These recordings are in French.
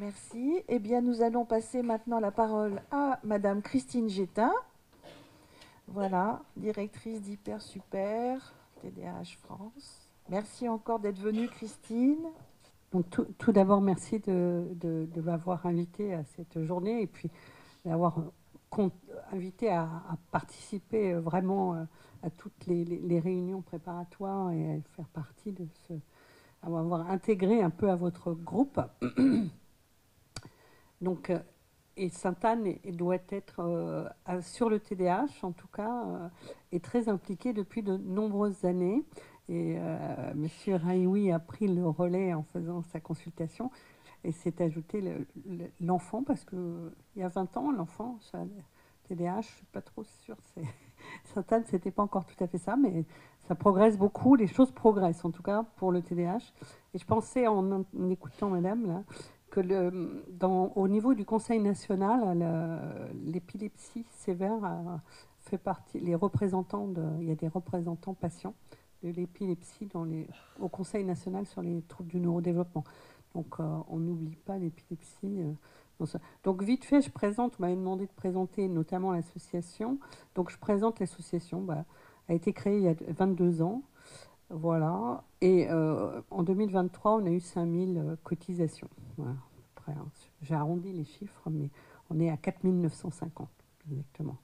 Merci. Eh bien, nous allons passer maintenant la parole à Madame Christine Gétin. Voilà, directrice d'Hyper Super, TDAH France. Merci encore d'être venue, Christine. Donc, tout d'abord, merci de m'avoir invité à cette journée et puis d'avoir invité à participer vraiment à toutes les réunions préparatoires et à faire partie de ce. À m'avoir intégré un peu à votre groupe. Donc, et Sainte-Anne doit être, sur le TDAH en tout cas, est très impliquée depuis de nombreuses années. Et Monsieur Raioui a pris le relais en faisant sa consultation et s'est ajouté l'enfant, parce qu'il y a 20 ans, l'enfant, ça, le TDAH, je ne suis pas trop sûre. Sainte-Anne, ce n'était pas encore tout à fait ça, mais ça progresse beaucoup, les choses progressent en tout cas pour le TDAH. Et je pensais en écoutant Madame là, que au niveau du Conseil national, l'épilepsie sévère fait partie, les représentants il y a des représentants patients de l'épilepsie au Conseil national sur les troubles du neurodéveloppement. Donc on n'oublie pas l'épilepsie. Donc vite fait, je présente, on m'avait demandé de présenter notamment l'association. Donc je présente l'association, a été créée il y a 22 ans. Voilà. Et en 2023, on a eu 5000 cotisations. Voilà. Après, hein, j'ai arrondi les chiffres, mais on est à 4950 exactement.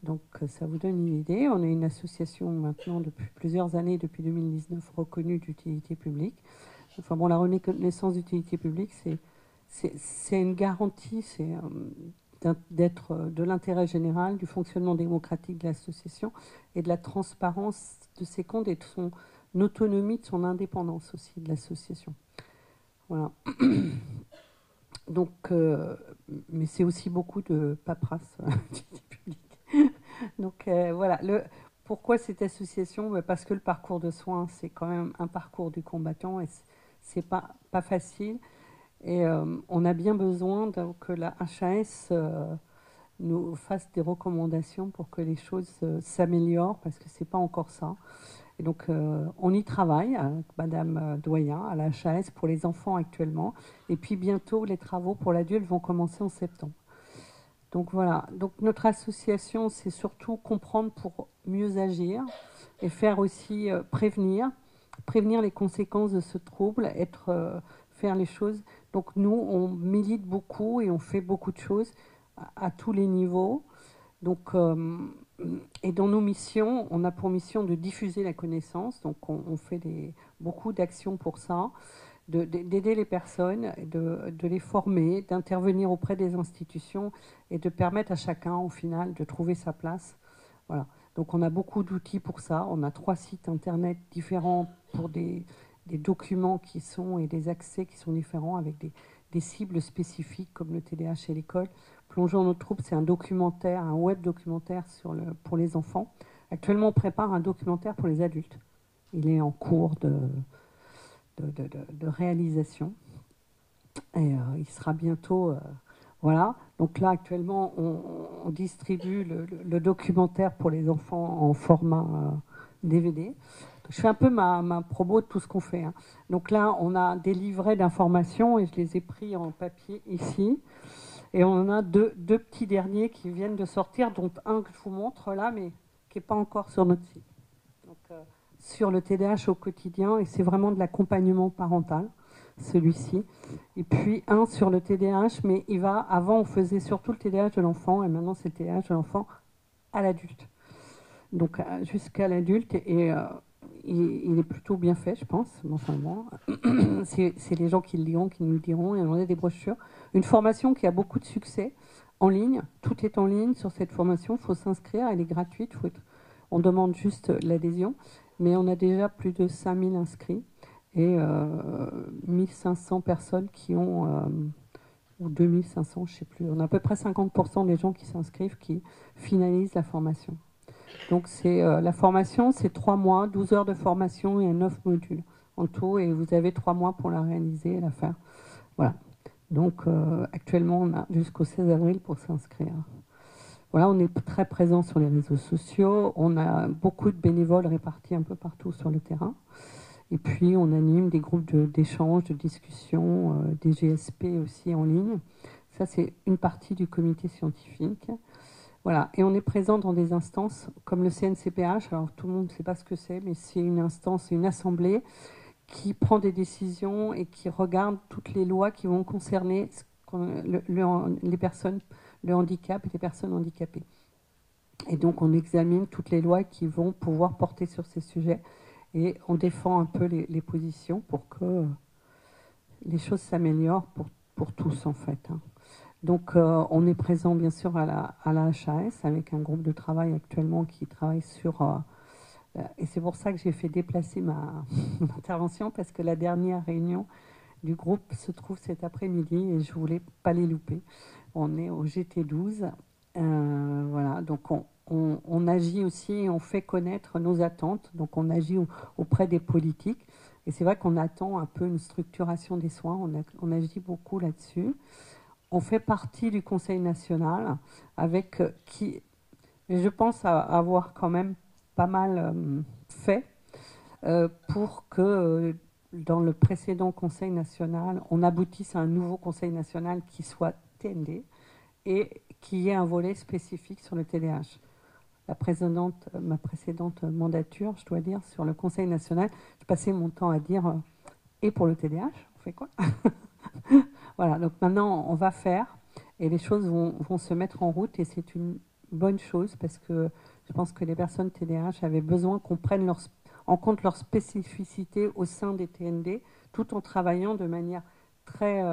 Donc ça vous donne une idée. On est une association maintenant depuis plusieurs années, depuis 2019, reconnue d'utilité publique. Enfin bon, la reconnaissance d'utilité publique, c'est une garantie, c'est d'être de l'intérêt général, du fonctionnement démocratique de l'association et de la transparence de ses comptes et de son autonomie, de son indépendance aussi de l'association. Voilà. Donc, mais c'est aussi beaucoup de paperasse publique. Donc voilà. Pourquoi cette association? Parce que le parcours de soins, c'est quand même un parcours du combattant et c'est pas facile. Et on a bien besoin que la HAS nous fasse des recommandations pour que les choses s'améliorent, parce que c'est pas encore ça. Et donc, on y travaille avec Madame Doyen à la HAS pour les enfants actuellement. Et puis bientôt, les travaux pour l'adulte vont commencer en septembre. Donc voilà. Donc notre association, c'est surtout comprendre pour mieux agir et faire aussi prévenir les conséquences de ce trouble, faire les choses. Donc nous, on milite beaucoup et on fait beaucoup de choses à tous les niveaux. Donc, et dans nos missions, on a pour mission de diffuser la connaissance. Donc on fait beaucoup d'actions pour ça, d'aider les personnes, de les former, d'intervenir auprès des institutions et de permettre à chacun, au final, de trouver sa place. Voilà. Donc on a beaucoup d'outils pour ça. On a 3 sites internet différents pour des documents et des accès qui sont différents, avec des cibles spécifiques comme le TDAH et l'école. Plongeons nos troubles, c'est un documentaire, un web documentaire pour les enfants. Actuellement, on prépare un documentaire pour les adultes. Il est en cours de réalisation. Et il sera bientôt. Voilà. Donc là, actuellement, on distribue le documentaire pour les enfants en format DVD. Je fais un peu ma promo de tout ce qu'on fait. Hein. Donc là, on a des livrets d'informations et je les ai pris en papier ici. Et on en a deux petits derniers qui viennent de sortir, dont un que je vous montre là, mais qui n'est pas encore sur notre site. Donc, sur le TDAH au quotidien, et c'est vraiment de l'accompagnement parental, celui-ci. Et puis un sur le TDAH, mais avant on faisait surtout le TDAH de l'enfant, et maintenant c'est le TDAH de l'enfant à l'adulte. Donc jusqu'à l'adulte, et il est plutôt bien fait, je pense. Enfin bon, c'est les gens qui le liront, qui nous le diront, et on a des brochures. Une formation qui a beaucoup de succès en ligne. Tout est en ligne sur cette formation. Il faut s'inscrire, elle est gratuite. On demande juste l'adhésion. Mais on a déjà plus de 5000 inscrits et 1500 personnes qui ont, ou 2500, je ne sais plus. On a à peu près 50% des gens qui s'inscrivent qui finalisent la formation. Donc la formation, c'est 3 mois, 12 heures de formation et 9 modules en tout. Et vous avez 3 mois pour la réaliser et la faire. Voilà. Donc actuellement, on a jusqu'au 16 avril pour s'inscrire. Voilà, on est très présent sur les réseaux sociaux. On a beaucoup de bénévoles répartis un peu partout sur le terrain. Et puis, on anime des groupes d'échange, de discussion, des GSP aussi en ligne. Ça, c'est une partie du comité scientifique. Voilà. Et on est présent dans des instances comme le CNCPH. Alors, tout le monde ne sait pas ce que c'est, mais c'est une instance, une assemblée qui prend des décisions et qui regarde toutes les lois qui vont concerner les personnes, le handicap et les personnes handicapées. Et donc, on examine toutes les lois qui vont pouvoir porter sur ces sujets et on défend un peu les positions pour que les choses s'améliorent pour tous, en fait. Hein. Donc, on est présent, bien sûr, à la HAS avec un groupe de travail actuellement qui travaille sur... et c'est pour ça que j'ai fait déplacer ma intervention, parce que la dernière réunion du groupe se trouve cet après-midi et je ne voulais pas les louper. On est au GT12. Voilà, donc on agit aussi, on fait connaître nos attentes, donc on agit auprès des politiques. Et c'est vrai qu'on attend un peu une structuration des soins, on agit beaucoup là-dessus. On fait partie du Conseil national, avec qui, je pense avoir quand même pas mal fait pour que dans le précédent Conseil national, on aboutisse à un nouveau Conseil national qui soit TND et qui ait un volet spécifique sur le TDAH. Ma précédente mandature, je dois dire, sur le Conseil national, je passais mon temps à dire et pour le TDAH, on fait quoi? Voilà, donc maintenant on va faire et les choses vont se mettre en route et c'est une bonne chose parce que je pense que les personnes TDAH avaient besoin qu'on prenne en compte leurs spécificités au sein des TND tout en travaillant de manière très,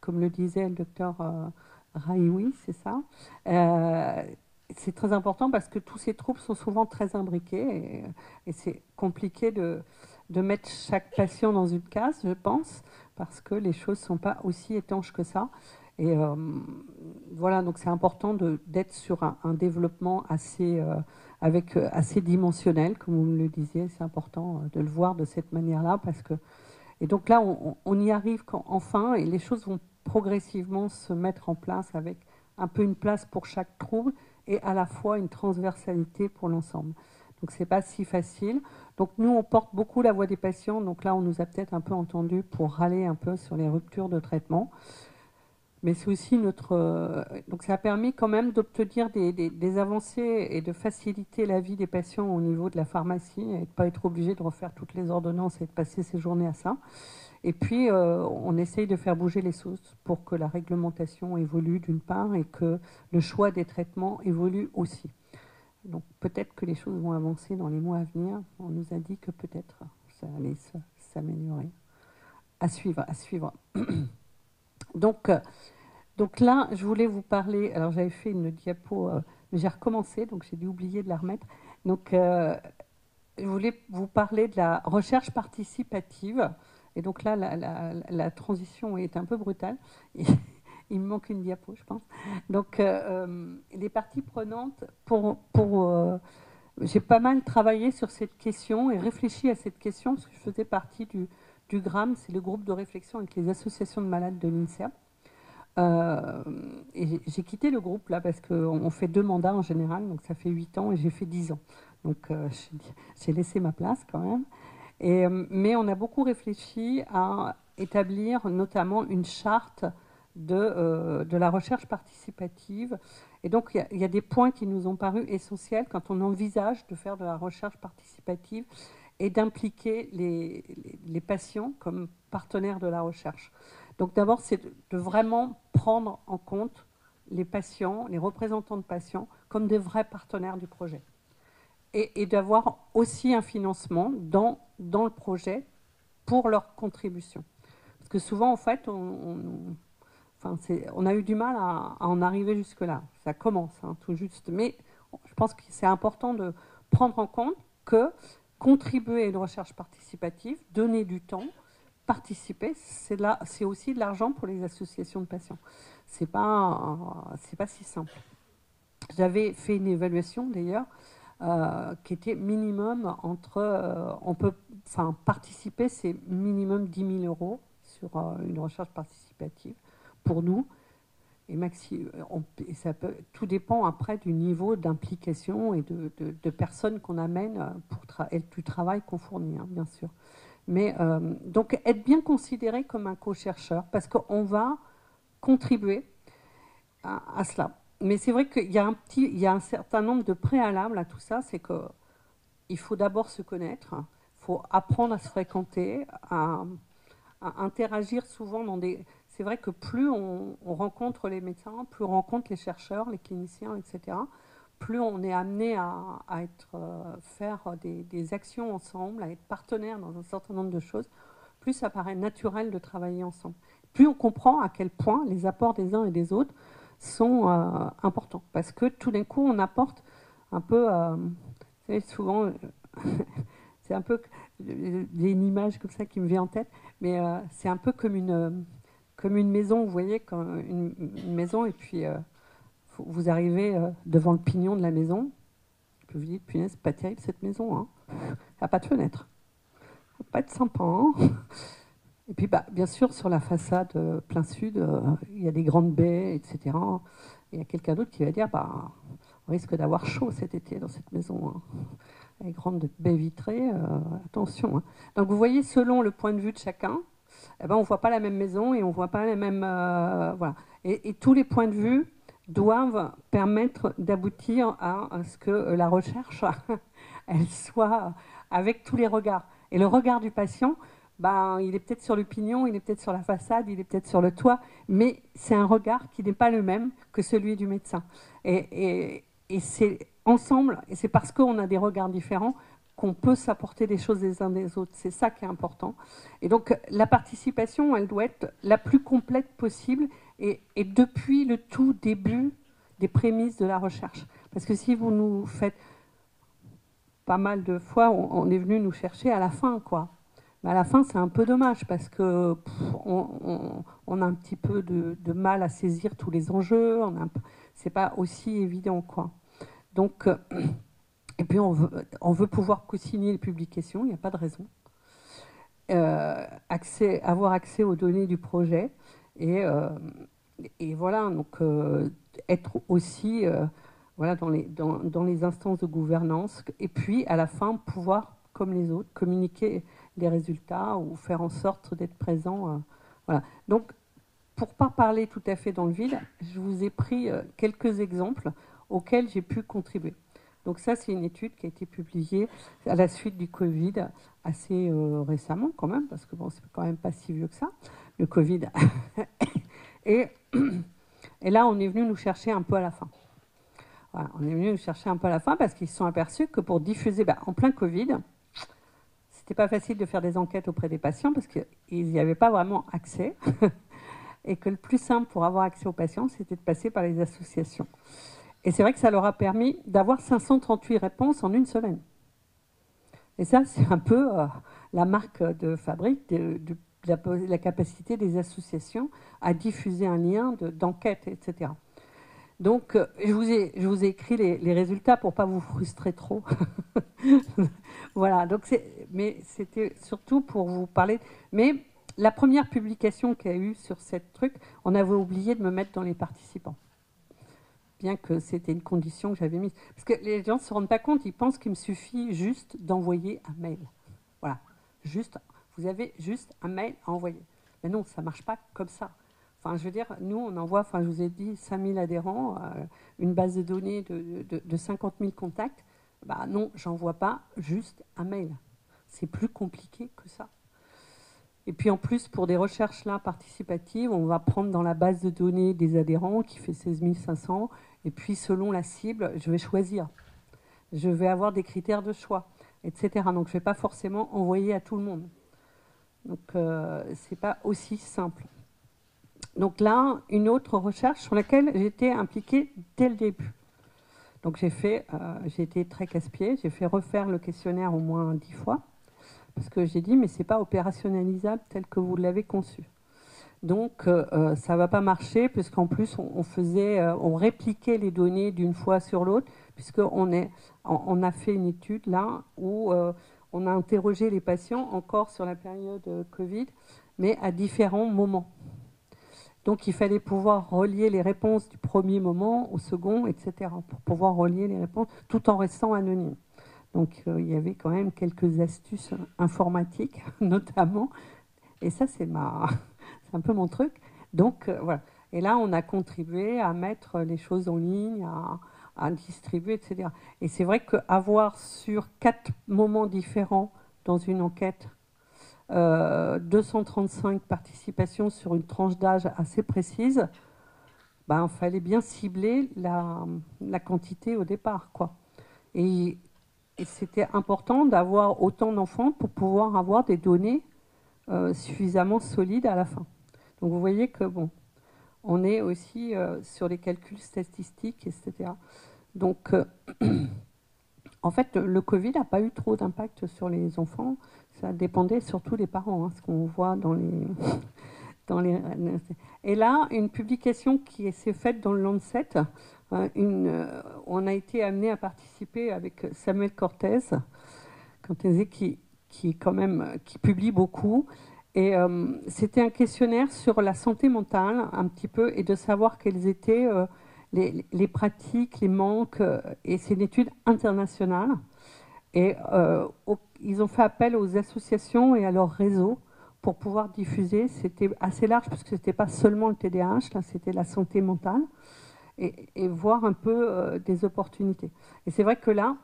comme le disait le docteur Raioui, c'est ça. C'est très important parce que tous ces troubles sont souvent très imbriqués et c'est compliqué de mettre chaque patient dans une case, je pense, parce que les choses ne sont pas aussi étanches que ça. Et voilà, donc c'est important d'être sur un développement assez, assez dimensionnel, comme vous me le disiez. C'est important de le voir de cette manière-là, parce que... Et donc là, on y arrive enfin, et les choses vont progressivement se mettre en place avec un peu une place pour chaque trouble et à la fois une transversalité pour l'ensemble. Donc c'est pas si facile. Donc nous, on porte beaucoup la voix des patients. Donc là, on nous a peut-être un peu entendu pour râler un peu sur les ruptures de traitement. Mais c'est aussi notre... donc ça a permis quand même d'obtenir des avancées et de faciliter la vie des patients au niveau de la pharmacie et de ne pas être obligé de refaire toutes les ordonnances et de passer ses journées à ça. Et puis, on essaye de faire bouger les choses pour que la réglementation évolue d'une part et que le choix des traitements évolue aussi. Donc peut-être que les choses vont avancer dans les mois à venir. On nous a dit que peut-être ça allait s'améliorer. À suivre, à suivre. Donc là, je voulais vous parler... Alors j'avais fait une diapo, mais j'ai recommencé, donc j'ai dû oublier de la remettre. Donc je voulais vous parler de la recherche participative. Et donc là, la transition est un peu brutale. Il me manque une diapo, je pense. Donc, les parties prenantes, j'ai pas mal travaillé sur cette question et réfléchi à cette question, parce que je faisais partie du GRAM, c'est le groupe de réflexion avec les associations de malades de l'INSERM. Et j'ai quitté le groupe là parce qu'on fait 2 mandats en général, donc ça fait 8 ans et j'ai fait 10 ans. Donc j'ai laissé ma place quand même. Mais on a beaucoup réfléchi à établir notamment une charte de la recherche participative. Et donc il y a des points qui nous ont paru essentiels quand on envisage de faire de la recherche participative et d'impliquer les patients comme partenaires de la recherche. Donc d'abord, c'est de vraiment prendre en compte les patients, les représentants de patients, comme des vrais partenaires du projet. Et d'avoir aussi un financement dans le projet pour leur contribution. Parce que souvent, en fait, on a eu du mal à en arriver jusque-là. Ça commence, hein, tout juste. Mais je pense que c'est important de prendre en compte que contribuer à une recherche participative, donner du temps, participer, c'est aussi de l'argent pour les associations de patients. C'est pas si simple. J'avais fait une évaluation d'ailleurs qui était minimum participer, c'est minimum 10 000 € sur une recherche participative pour nous. Et tout dépend après du niveau d'implication et de personnes qu'on amène et du travail qu'on fournit, hein, bien sûr. Mais donc, être bien considéré comme un co-chercheur, parce qu'on va contribuer à cela. Mais c'est vrai qu'il y a il y a un certain nombre de préalables à tout ça, c'est qu'il faut d'abord se connaître, il faut apprendre à se fréquenter, à interagir souvent dans des... C'est vrai que plus on rencontre les médecins, plus on rencontre les chercheurs, les cliniciens, etc., plus on est amené à faire des actions ensemble, à être partenaire dans un certain nombre de choses, plus ça paraît naturel de travailler ensemble. Plus on comprend à quel point les apports des uns et des autres sont importants. Parce que tout d'un coup, on apporte un peu... vous savez, souvent, c'est un peu... J'ai une image comme ça qui me vient en tête, mais c'est un peu comme une maison, vous voyez, comme une maison, et puis vous arrivez devant le pignon de la maison, et puis vous dites, punaise, c'est pas terrible cette maison, hein. Elle n'a pas de fenêtre. Ça va pas être sympa, hein. Et puis, bien sûr, sur la façade plein sud, il y a des grandes baies, etc. Et il y a quelqu'un d'autre qui va dire, on risque d'avoir chaud cet été dans cette maison, hein. Les grandes baies vitrées, attention, hein. Donc, vous voyez, selon le point de vue de chacun, eh ben, on ne voit pas la même maison et on ne voit pas les mêmes... voilà. Et tous les points de vue doivent permettre d'aboutir à ce que la recherche, elle soit avec tous les regards. Et le regard du patient, il est peut-être sur le pignon, il est peut-être sur la façade, il est peut-être sur le toit, mais c'est un regard qui n'est pas le même que celui du médecin. Et c'est ensemble, et c'est parce qu'on a des regards différents qu'on peut s'apporter des choses des uns des autres. C'est ça qui est important. Et donc, la participation, elle doit être la plus complète possible et depuis le tout début des prémices de la recherche. Parce que si vous nous faites... Pas mal de fois, on est venu nous chercher à la fin, quoi. Mais à la fin, c'est un peu dommage parce que on a un petit peu de mal à saisir tous les enjeux. C'est pas aussi évident, quoi. Donc, et puis on veut pouvoir co-signer les publications. Il n'y a pas de raison. Avoir accès aux données du projet et voilà. Donc, être aussi voilà, dans les instances de gouvernance, et puis à la fin pouvoir, comme les autres, communiquer les résultats ou faire en sorte d'être présent. Voilà. Donc, pour ne pas parler tout à fait dans le vide, je vous ai pris quelques exemples auxquels j'ai pu contribuer. Donc ça, c'est une étude qui a été publiée à la suite du Covid, assez récemment quand même, parce que bon, c'est quand même pas si vieux que ça, le Covid. et là, on est venu nous chercher un peu à la fin. Voilà, on est venu nous chercher un peu à la fin parce qu'ils se sont aperçus que pour diffuser, en plein Covid, c'était pas facile de faire des enquêtes auprès des patients parce qu'ils n'y avaient pas vraiment accès et que le plus simple pour avoir accès aux patients, c'était de passer par les associations. Et c'est vrai que ça leur a permis d'avoir 538 réponses en une semaine. Et ça, c'est un peu la marque de fabrique de la capacité des associations à diffuser un lien d'enquête, etc. Donc, je vous ai écrit les résultats pour ne pas vous frustrer trop. Voilà, donc mais c'était surtout pour vous parler. Mais la première publication qu'il y a eu sur cette truc, on avait oublié de me mettre dans les participants. Bien que c'était une condition que j'avais mise. Parce que les gens ne se rendent pas compte, ils pensent qu'il me suffit juste d'envoyer un mail. Voilà, vous avez juste un mail à envoyer. Mais non, ça ne marche pas comme ça. Enfin, je veux dire, nous, on envoie, je vous ai dit, 5000 adhérents, une base de données de 50 000 contacts. Non, j'envoie pas juste un mail. C'est plus compliqué que ça. Et puis en plus, pour des recherches là participatives, on va prendre dans la base de données des adhérents qui fait 16 500. Et puis, selon la cible, je vais choisir. Je vais avoir des critères de choix, etc. Donc, je ne vais pas forcément envoyer à tout le monde. Donc, ce n'est pas aussi simple. Donc là, une autre recherche sur laquelle j'étais impliquée dès le début. Donc j'ai été très casse-pied, j'ai fait refaire le questionnaire au moins 10 fois, parce que j'ai dit, mais ce n'est pas opérationnalisable tel que vous l'avez conçu. Donc ça ne va pas marcher, puisqu'en plus on répliquait les données d'une fois sur l'autre, puisqu'on a fait une étude là où on a interrogé les patients encore sur la période Covid, mais à différents moments. Donc, il fallait pouvoir relier les réponses du premier moment au second, etc., pour pouvoir relier les réponses tout en restant anonyme. Donc, il y avait quand même quelques astuces informatiques, notamment. Et ça, c'est c'est un peu mon truc. Donc, voilà. Et là, on a contribué à mettre les choses en ligne, à distribuer, etc. Et c'est vrai qu'avoir sur 4 moments différents dans une enquête 235 participations sur une tranche d'âge assez précise, ben, il fallait bien cibler la quantité au départ, quoi. Et, et c'était important d'avoir autant d'enfants pour pouvoir avoir des données suffisamment solides à la fin. Donc vous voyez que bon, on est aussi sur les calculs statistiques, etc. Donc en fait, le Covid n'a pas eu trop d'impact sur les enfants. Ça dépendait surtout des parents, hein, ce qu'on voit dans les, dans les... Et là, une publication qui s'est faite dans le Lancet, on a été amené à participer avec Samuel Cortez, qui est quand même, qui publie beaucoup. Et c'était un questionnaire sur la santé mentale, un petit peu, et de savoir quelles étaient les pratiques, les manques. Et c'est une étude internationale. Et ils ont fait appel aux associations et à leurs réseaux pour pouvoir diffuser. C'était assez large parce que ce n'était pas seulement le TDAH, là, c'était la santé mentale, et voir un peu des opportunités. Et c'est vrai que là,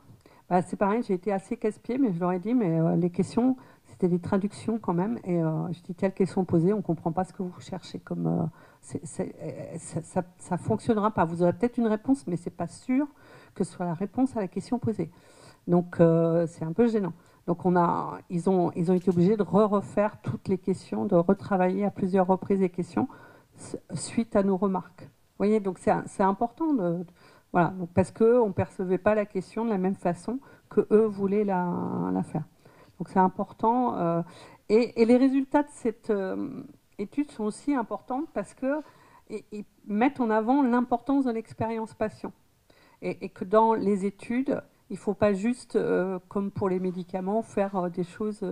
bah, c'est pareil, j'ai été assez casse-pied, mais je leur ai dit, mais les questions, c'était des traductions quand même. Et je dis, telles qu'elles sont posées, on ne comprend pas ce que vous cherchez. Ça ne fonctionnera pas. Vous aurez peut-être une réponse, mais ce n'est pas sûr que ce soit la réponse à la question posée. Donc, c'est un peu gênant. Donc, ils ont été obligés de refaire toutes les questions, de retravailler à plusieurs reprises les questions suite à nos remarques. Vous voyez, donc c'est important voilà, donc parce qu'on ne percevait pas la question de la même façon que eux voulaient la faire. Donc, c'est important. Et les résultats de cette étude sont aussi importants parce qu'ils mettent en avant l'importance de l'expérience patient. Et que dans les études, il ne faut pas juste, comme pour les médicaments, faire des choses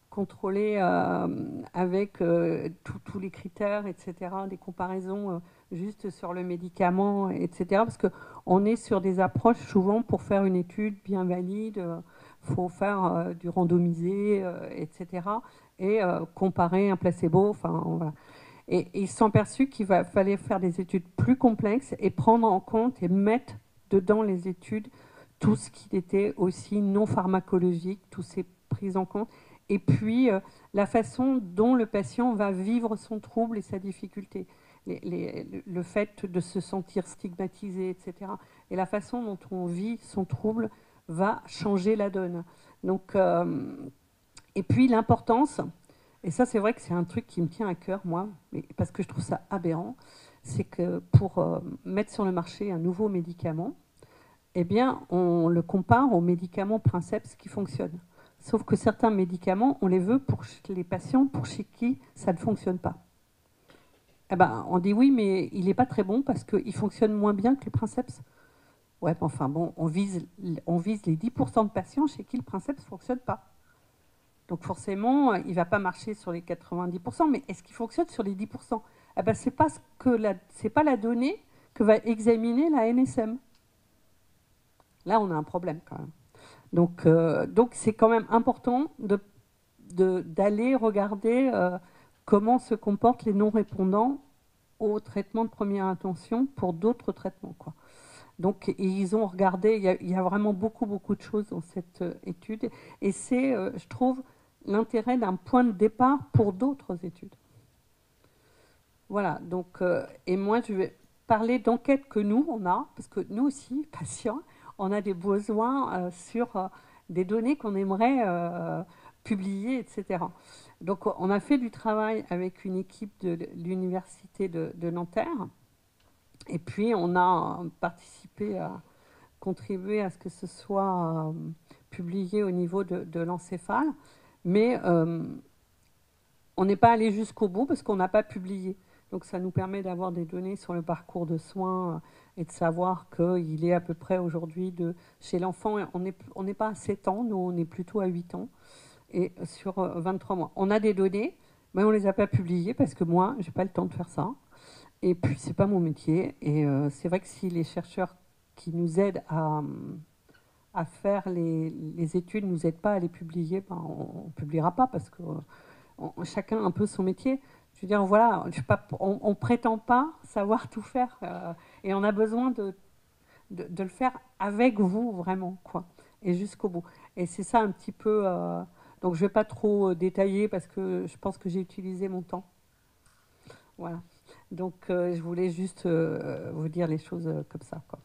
contrôlées avec tous les critères, etc., des comparaisons juste sur le médicament, etc. Parce qu'on est sur des approches souvent pour faire une étude bien valide, il faut faire du randomisé, etc. Et comparer un placebo, enfin voilà. Et ils se sont perçus qu'il fallait faire des études plus complexes et prendre en compte et mettre dedans les études tout ce qui était aussi non pharmacologique, tout ces prises en compte. Et puis, la façon dont le patient va vivre son trouble et sa difficulté. Le fait de se sentir stigmatisé, etc. Et la façon dont on vit son trouble va changer la donne. Donc, et puis, l'importance... Et ça, c'est vrai que c'est un truc qui me tient à cœur, moi, parce que je trouve ça aberrant, c'est que pour mettre sur le marché un nouveau médicament, eh bien, on le compare aux médicaments Princeps qui fonctionnent. Sauf que certains médicaments, on les veut pour les patients pour chez qui ça ne fonctionne pas. Eh ben, on dit oui, mais il n'est pas très bon parce qu'il fonctionne moins bien que les Princeps. Ouais, enfin bon, on vise les 10% de patients chez qui le Princeps ne fonctionne pas. Donc forcément, il ne va pas marcher sur les 90%, mais est-ce qu'il fonctionne sur les 10%? Eh ben, c'est pas la donnée que va examiner la NSM. Là, on a un problème quand même. Donc c'est quand même important d'aller regarder comment se comportent les non-répondants au traitement de première intention pour d'autres traitements, quoi. Donc, ils ont regardé, il y a vraiment beaucoup, beaucoup de choses dans cette étude. Et c'est, je trouve, l'intérêt d'un point de départ pour d'autres études. Voilà, donc, et moi, je vais parler d'enquêtes que nous, on a, parce que nous aussi, patients, on a des besoins sur des données qu'on aimerait publier, etc. Donc, on a fait du travail avec une équipe de l'université de Nanterre, et puis on a participé à contribuer à ce que ce soit publié au niveau de l'encéphale, mais on n'est pas allé jusqu'au bout parce qu'on n'a pas publié. Donc ça nous permet d'avoir des données sur le parcours de soins et de savoir qu'il est à peu près aujourd'hui chez l'enfant, on n'est pas à 7 ans, nous on est plutôt à 8 ans, et sur 23 mois. On a des données, mais on ne les a pas publiées parce que moi, je n'ai pas le temps de faire ça. Et puis, ce n'est pas mon métier. Et c'est vrai que si les chercheurs qui nous aident à faire les études ne nous aide pas à les publier, ben, on ne publiera pas parce que chacun a un peu son métier. Je veux dire, voilà, on ne prétend pas savoir tout faire et on a besoin de le faire avec vous vraiment, quoi, et jusqu'au bout. Et c'est ça un petit peu. Donc je ne vais pas trop détailler parce que je pense que j'ai utilisé mon temps. Voilà. Donc je voulais juste vous dire les choses comme ça, quoi.